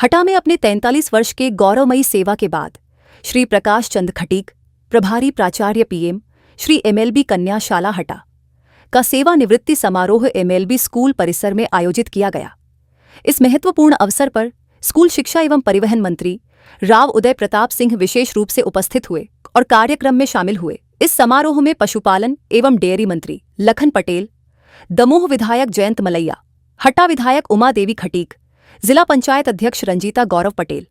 हटा में अपने 43 वर्ष के गौरवमयी सेवा के बाद श्री प्रकाश चंद खटीक, प्रभारी प्राचार्य पीएम, श्री एमएलबी कन्या शाला हटा का सेवानिवृत्ति समारोह एमएलबी स्कूल परिसर में आयोजित किया गया। इस महत्वपूर्ण अवसर पर स्कूल शिक्षा एवं परिवहन मंत्री राव उदय प्रताप सिंह विशेष रूप से उपस्थित हुए और कार्यक्रम में शामिल हुए। इस समारोह में पशुपालन एवं डेयरी मंत्री लखन पटेल, दमोह विधायक जयंत मलैया, हटा विधायक उमा देवी खटीक, जिला पंचायत अध्यक्ष रंजीता गौरव पटेल,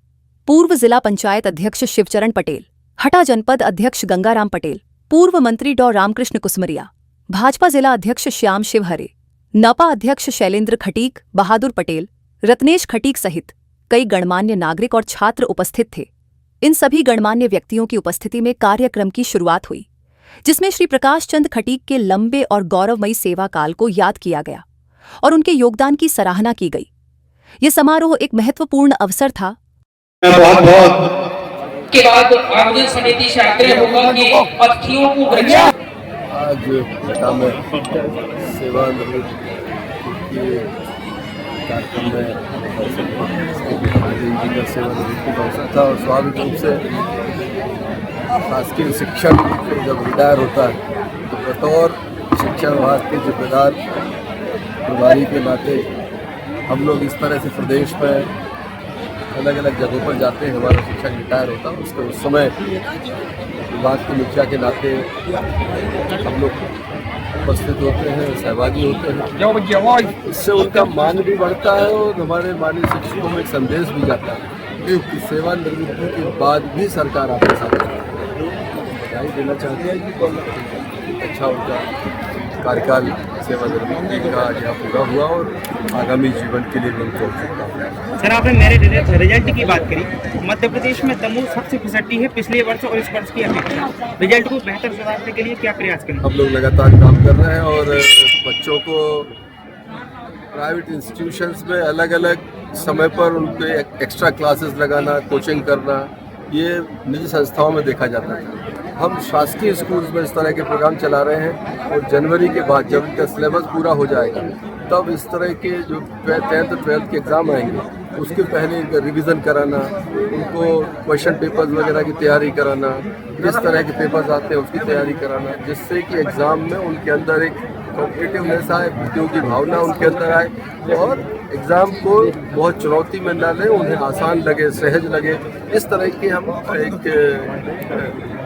पूर्व जिला पंचायत अध्यक्ष शिवचरण पटेल, हटा जनपद अध्यक्ष गंगाराम पटेल, पूर्व मंत्री डॉ रामकृष्ण कुसमरिया, भाजपा जिला अध्यक्ष श्याम शिवहरे, नपा अध्यक्ष शैलेंद्र खटीक, बहादुर पटेल, रत्नेश खटीक सहित कई गणमान्य नागरिक और छात्र उपस्थित थे। इन सभी गणमान्य व्यक्तियों की उपस्थिति में कार्यक्रम की शुरुआत हुई, जिसमें श्री प्रकाश चंद खटीक के लंबे और गौरवमयी सेवा काल को याद किया गया और उनके योगदान की सराहना की गई। ये समारोह एक महत्वपूर्ण अवसर था। बहुत के बाद आयोजन समिति से आग्रह होगा कि अतिथियों को आज हटा में सेवा कार्यक्रम में सेवानिवृत्ति का अवसर था और स्वाभाविक रूप से शासकीय शिक्षक जब रिटायर होता है तो बतौर शिक्षा विभाग के जिम्मेदार प्रभारी के नाते हम लोग इस तरह से प्रदेश में अलग अलग जगहों पर जाते हैं। हमारा शिक्षक रिटायर होता है उसके उस समय विभाग के मुखिया के नाते हम लोग उपस्थित होते हैं, सहभागी होते हैं। इससे उनका मान भी बढ़ता है और हमारे माननीय शिक्षकों में एक संदेश भी जाता है कि सेवानिवृत्ति के बाद भी सरकार आपके साथ बधाई देना चाहती है कि अच्छा उनका कार्यकाल सेवानिवृत्ति का यहाँ पूरा हुआ और आगामी जीवन के लिए भी उनको सर, आपने मेरे रिजल्ट की बात करी। मध्य प्रदेश में दमोह सबसे फिसड्डी है पिछले वर्ष और इस वर्ष की अपेक्षा। रिजल्ट को बेहतर सुधारने के लिए क्या प्रयास करें? हम लोग लगातार काम कर रहे हैं और बच्चों को प्राइवेट इंस्टीट्यूशंस में अलग अलग समय पर उनके एक्स्ट्रा क्लासेस लगाना, कोचिंग करना, ये निजी संस्थाओं में देखा जाता है। हम शासकीय स्कूल्स में इस तरह के प्रोग्राम चला रहे हैं और जनवरी के बाद जब इनका सिलेबस पूरा हो जाएगा तब इस तरह के जो 10th और 12th के एग्ज़ाम आएंगे उसके पहले इनका रिवीजन कराना, उनको क्वेश्चन पेपर्स वगैरह की तैयारी कराना, किस तरह के पेपर्स आते हैं उसकी तैयारी कराना, जिससे कि एग्ज़ाम में उनके अंदर एक कॉम्पिटिटिवनेस आए, प्रतियोगी भावना उनके अंदर आए और एग्ज़ाम को बहुत चुनौती में न लें, उन्हें आसान लगे, सहज लगे। इस तरह के हम एक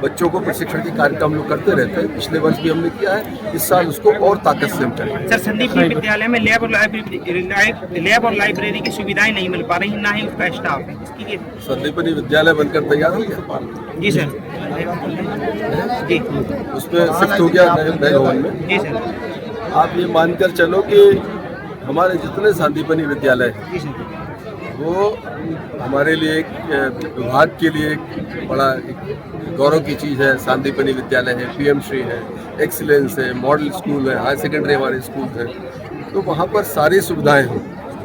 बच्चों को प्रशिक्षण के कार्यक्रम लोग करते रहते हैं। पिछले वर्ष भी हमने किया है, इस साल उसको और ताकत से हम करेंगे। सर, संदीप विद्यालय में लैब और लाइब्रेरी की सुविधाएं नहीं मिल पा रही, ना ही उसका स्टाफ है। संदीपनी विद्यालय बनकर तैयार हो गया? जी सर, जी उसमें शिफ्ट हो गया नए भवन में। जी सर, आप ये मानकर चलो कि हमारे जितने संदीपनी विद्यालय हैं वो हमारे लिए एक विभाग के लिए एक बड़ा गौरव की चीज़ है। संदीपनी विद्यालय है, पीएम श्री है, एक्सीलेंस है, मॉडल स्कूल है, हाई सेकेंडरी हमारे स्कूल हैं, तो वहाँ पर सारी सुविधाएं हों।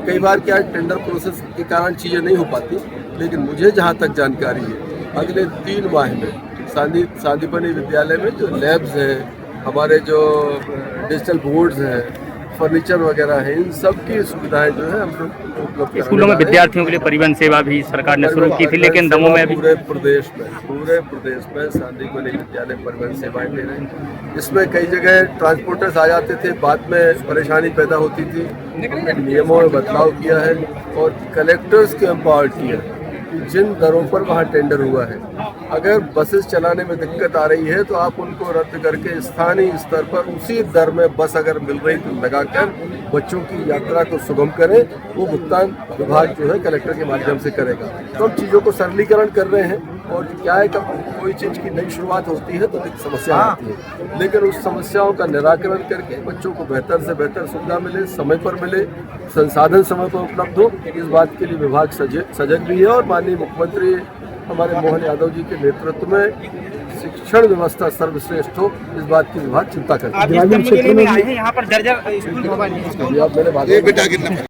कई बार क्या टेंडर प्रोसेस के कारण चीज़ें नहीं हो पाती, लेकिन मुझे जहाँ तक जानकारी है अगले 3 माह में संदीपनी विद्यालय में जो लैब्स हैं, हमारे जो डिजिटल बोर्ड्स हैं, फर्नीचर वगैरह है, इन सब की सुविधाएं जो है हम लोग उपलब्ध। स्कूलों में विद्यार्थियों के लिए परिवहन सेवा भी सरकार ने शुरू की थी, लेकिन दमोह में पूरे प्रदेश में संदीपनी विद्यालय परिवहन सेवाएं दे रहे हैं। इसमें कई जगह ट्रांसपोर्टर्स आ जाते थे, बाद में परेशानी पैदा होती थी। हमने नियमों में बदलाव किया है और कलेक्टर्स को एम्पावर किया है कि जिन दरों पर वहाँ टेंडर हुआ है, अगर बसेस चलाने में दिक्कत आ रही है तो आप उनको रद्द करके स्थानीय स्तर पर उसी दर में बस अगर मिल रही तो लगाकर बच्चों की यात्रा को सुगम करें। वो भुगतान विभाग जो है कलेक्टर के माध्यम से करेगा। तो हम चीज़ों को सरलीकरण कर रहे हैं और क्या है कि कोई चीज़ की नई शुरुआत होती है तो एक समस्या आती है, लेकिन उस समस्याओं का निराकरण करके बच्चों को बेहतर से बेहतर सुविधा मिले, समय पर मिले, संसाधन समय पर उपलब्ध हो, इस बात के लिए विभाग सजग भी है। और माननीय मुख्यमंत्री हमारे मोहन यादव जी के नेतृत्व में शिक्षण व्यवस्था सर्वश्रेष्ठ हो, इस बात की विभाग चिंता करते हैं। आप इस में आए हैं, यहाँ पर जर्जर स्कूल भवन है। आप मेरे